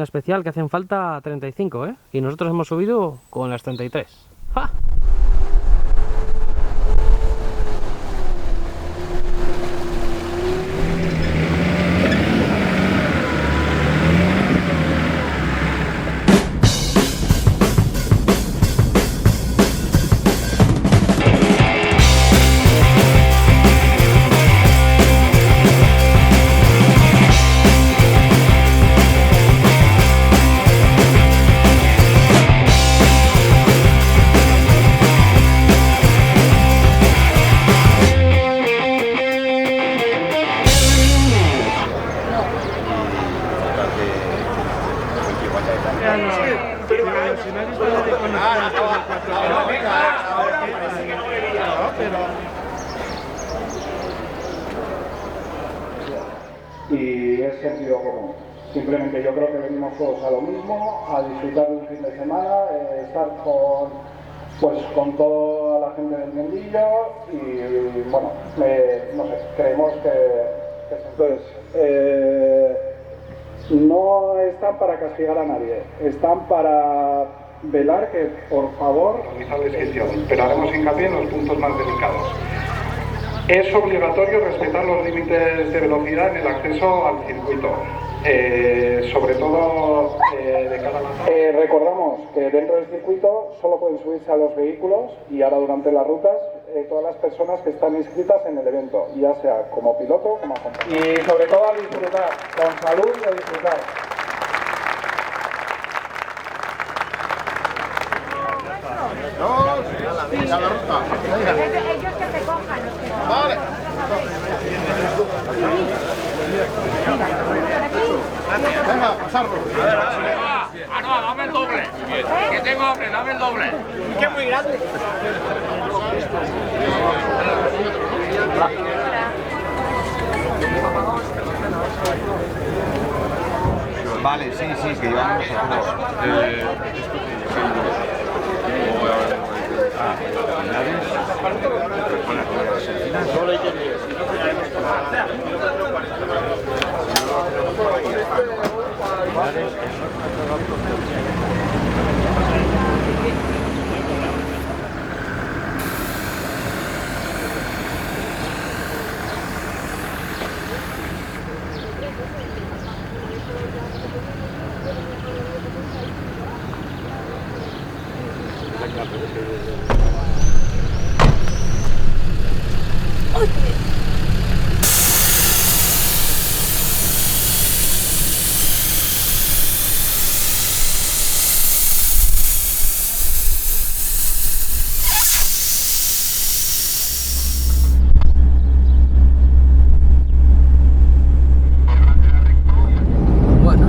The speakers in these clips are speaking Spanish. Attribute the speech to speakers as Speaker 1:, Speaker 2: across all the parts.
Speaker 1: la especial que hacen falta 35, ¿eh? Y nosotros hemos subido con las 33. ¡Ja!
Speaker 2: Y es sentido común. Simplemente yo creo que venimos todos a lo mismo, a disfrutar de un fin de semana, estar con toda la gente del mundillo y bueno, no sé, creemos que entonces no están para castigar a nadie, están para velar que por favor realizar la inscripción, pero haremos hincapié en los puntos más delicados. Es obligatorio respetar los límites de velocidad en el acceso al circuito, sobre todo de cara a la... recordamos que dentro del circuito solo pueden subirse a los vehículos y ahora durante las rutas todas las personas que están inscritas en el evento, ya sea como piloto como acompañante. Y sobre todo a disfrutar, con salud y a disfrutar.
Speaker 3: Ellos que te cojan.
Speaker 2: Vale. Venga, pasarlo.
Speaker 4: No, dame el doble. Que tengo hambre, dame el doble. Que es muy grande.
Speaker 5: Vale, sí, que íbamos nosotros.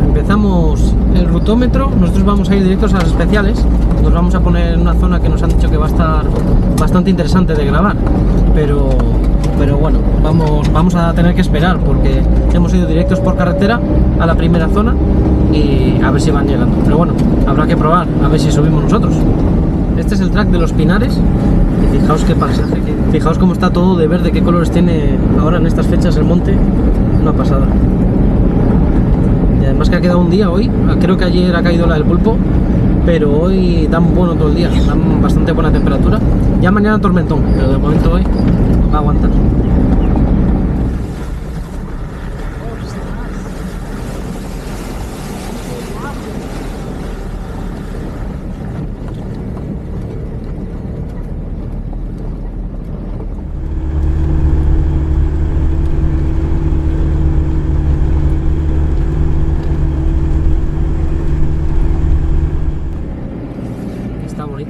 Speaker 1: Empezamos el rutómetro, nosotros vamos a ir directos a las especiales, nos vamos a poner en una zona que nos han dicho que va a estar bastante interesante de grabar, pero bueno, vamos a tener que esperar porque hemos ido directos por carretera a la primera zona y a ver si van llegando, pero bueno, habrá que probar, a ver si subimos nosotros. Este es el track de los Pinares y fijaos qué paisaje, fijaos cómo está todo de verde, qué colores tiene ahora en estas fechas el monte, una pasada. Y además que ha quedado un día hoy, creo que ayer ha caído la del pulpo, pero hoy dan bueno todo el día, dan bastante buena temperatura. Ya mañana tormentón, pero de momento hoy va a aguantar.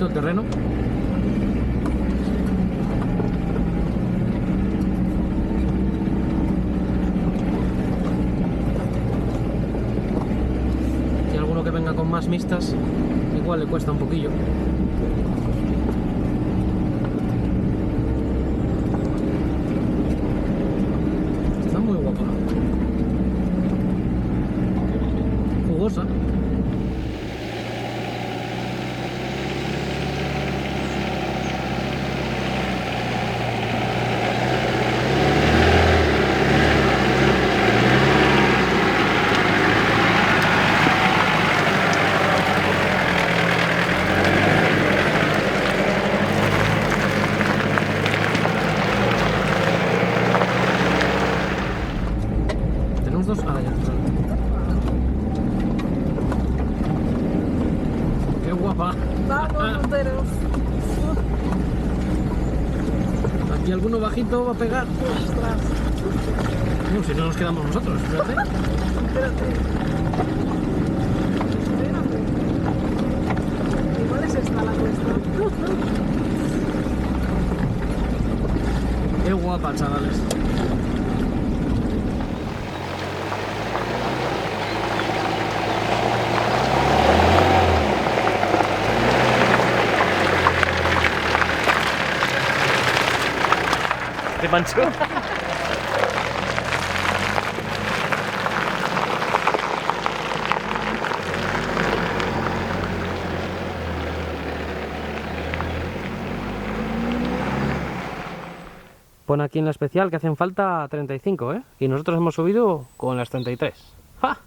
Speaker 1: El terreno. Y alguno que venga con más mixtas igual le cuesta un poquillo. Está muy guapa, jugosa. alguno bajito va a pegar.
Speaker 3: Ostras,
Speaker 1: No, si no nos quedamos nosotros, fíjate.
Speaker 3: espérate. Espérate. Igual es esta la cuesta.
Speaker 1: Qué guapa, chavales. ¿Te manchó? Pone aquí en la especial que hacen falta 35, ¿eh? Y nosotros hemos subido con las 33. ¡Ja!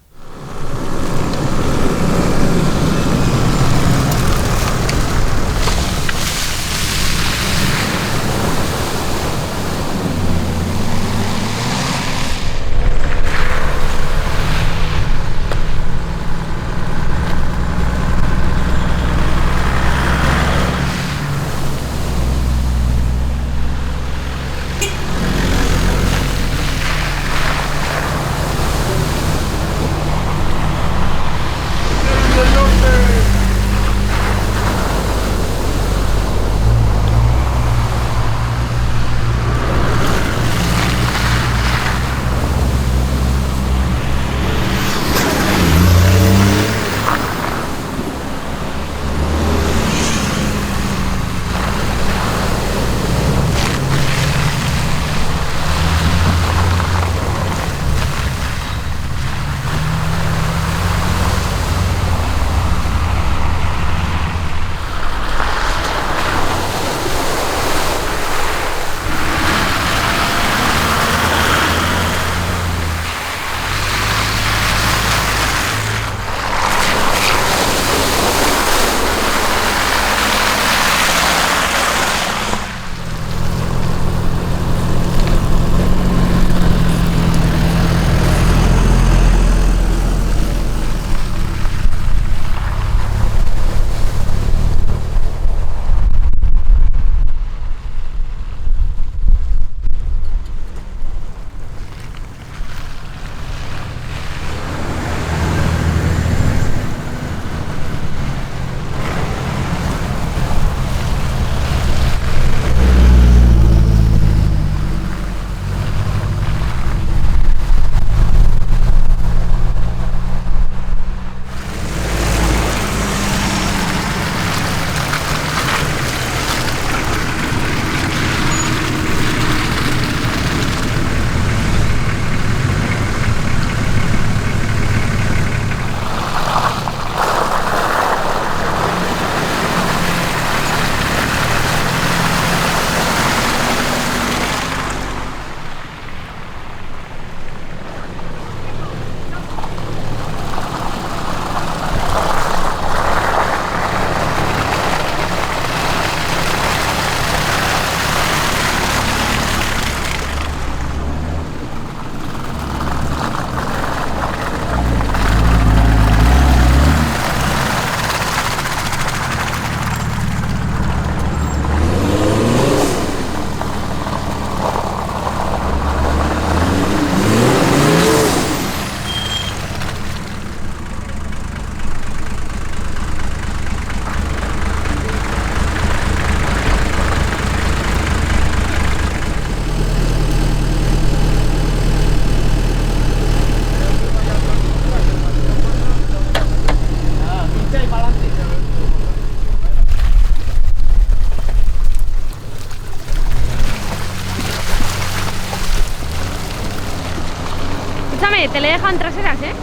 Speaker 6: Escúchame, te le dejan traseras, ¿eh?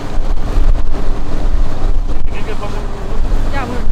Speaker 6: Ya, bueno.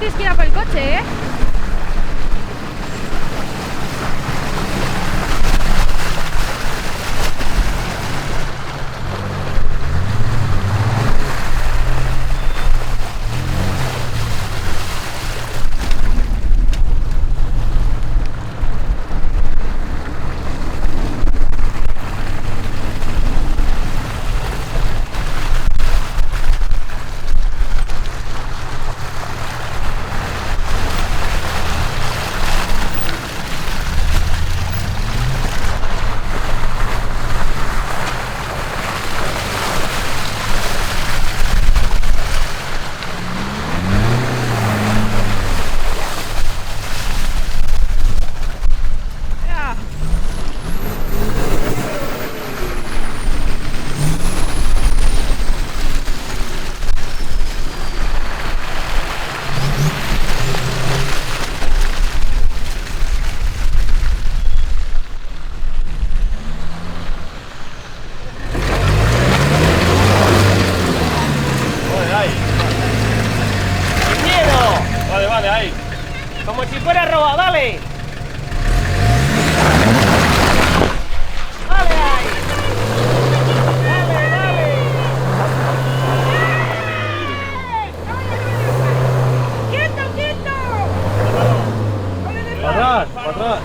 Speaker 6: tienes que ir a por el coche, ¿eh?
Speaker 7: Como si fuera roba, dale. Dale ahí. Dale, dale.
Speaker 6: ¡Quieto, quieto!
Speaker 7: Para atrás, para atrás.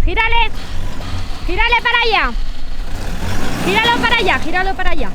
Speaker 6: ¡Gírale! ¡Gírale para allá! ¡Gíralo para allá! ¡Gíralo para allá!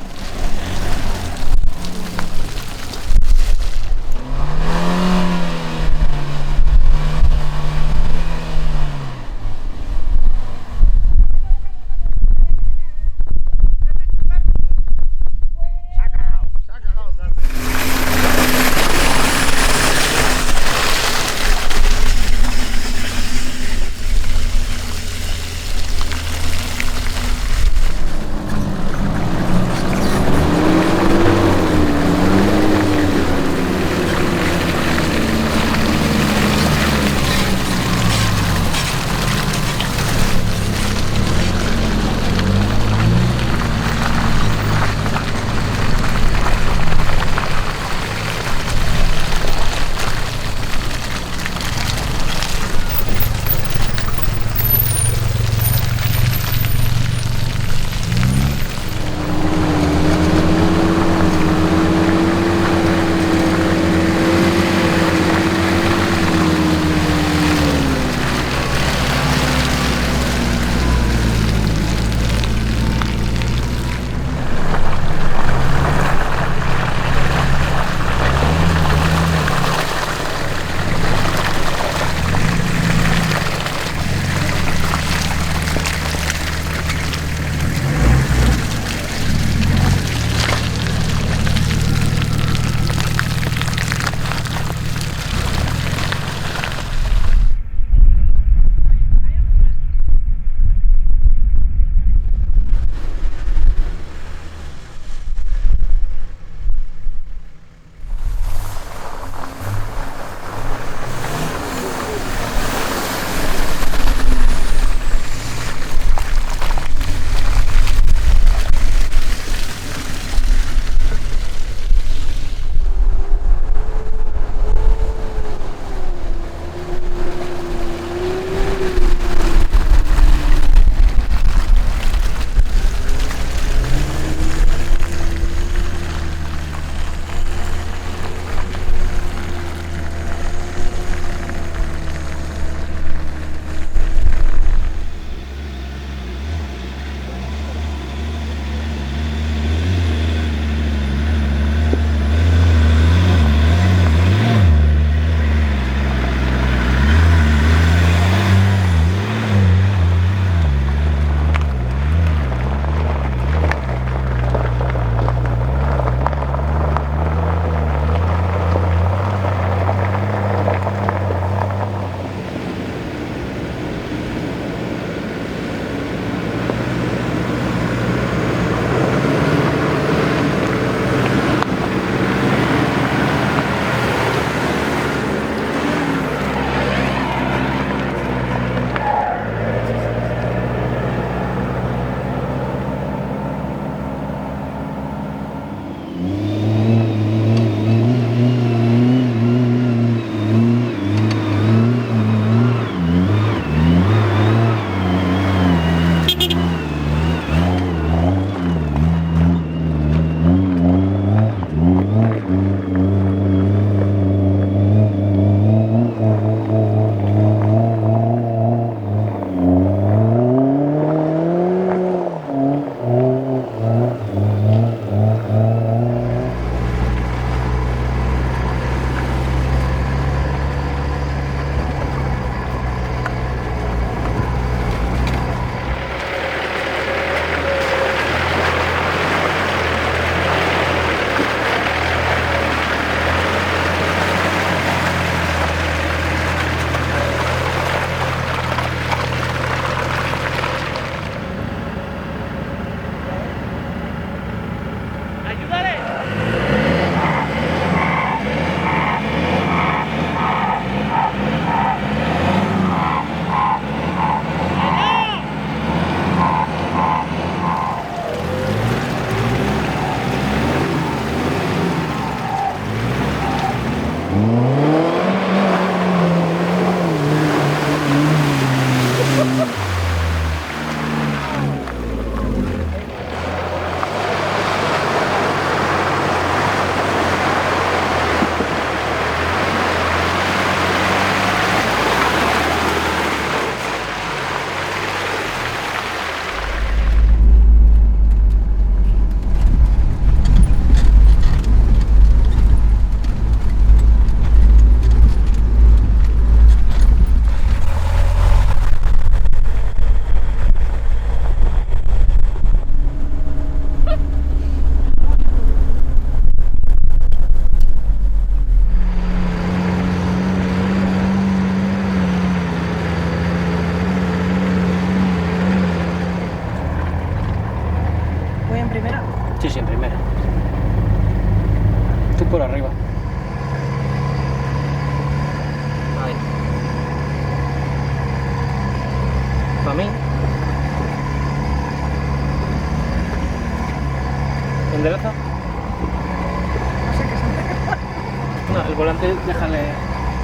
Speaker 1: el volante déjale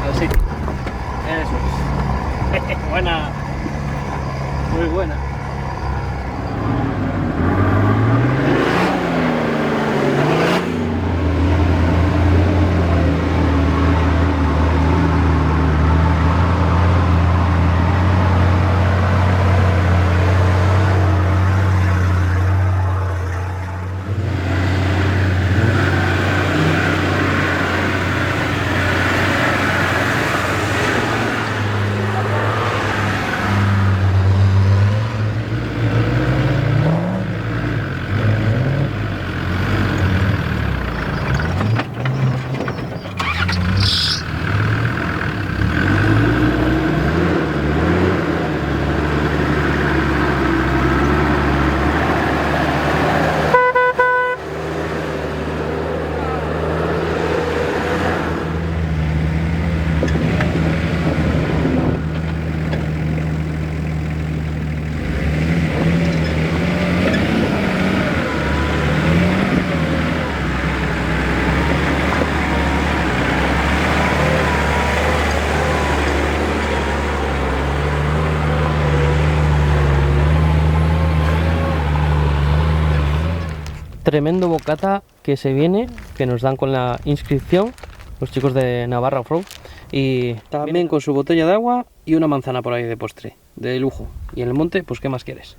Speaker 1: al sitio. Eso es. Buena. Muy buena. Tremendo bocata que se viene, que nos dan con la inscripción los chicos de Navarra Offroad, y también con su botella de agua y una manzana por ahí de postre, de lujo. Y en el monte, pues ¿qué más quieres?